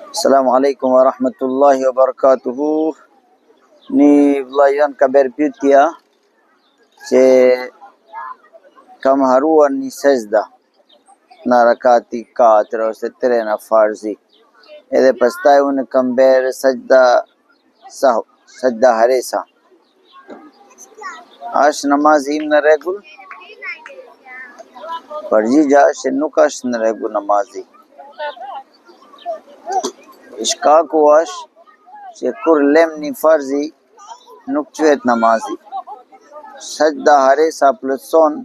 Assalamu alaikum wa rahmatullahi wa barakatuhu. Një vllajon ka bërë pyetja që kam haruar një sejda në rakati 4 ose 3 në farzi. Edhe pastaj unë kam bërë sajda haresa. Është namazi im në rregull? Përgjigja është që nuk është në rregull namazi. Shkaku është që kur lem një farzi nuk quhet namazi. Sajda haresa plotson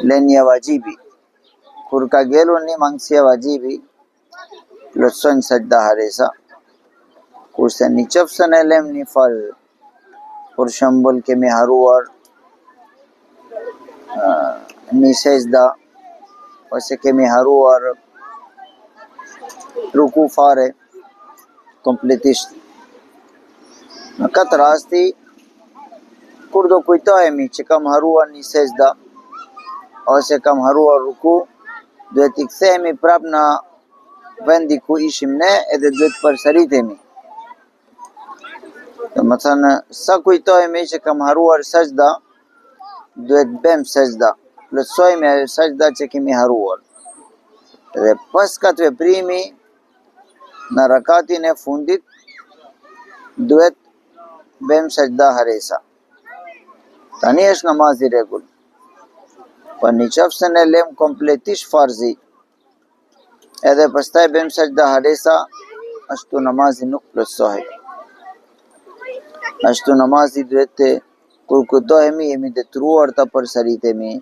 lenja vajibi. Kur ka gjelur një mangësia vajibi, plotson sajda haresa. Kurse një qofse ne lem një farz, për shembull kemi haruar një sejda ose kemi haruar ruku fare kompletisht. Në këtë rasti, kur do kujtohemi që kam haruar një sejda ose kam haruar ruku, duhet i kthehemi prap në vendi ku ishim ne edhe duhet përsëritemi. Domethënë, sa kujtohemi që kam haruar sejda, duhet bëjmë sejda, plotësojmë sejda që kemi haruar. Dhe pas këtë veprimi, në rakatin e fundit, duhet bëjmë sajda haresa. Tani është namazi rregull. Po në qofse ne lem kompletisht farzi, edhe pastaj bëjmë sajda haresa, ashtu namazi nuk plotësohet. Ashtu namazi duhet të kur kujtohemi jemi detyruar ta përsëritemi.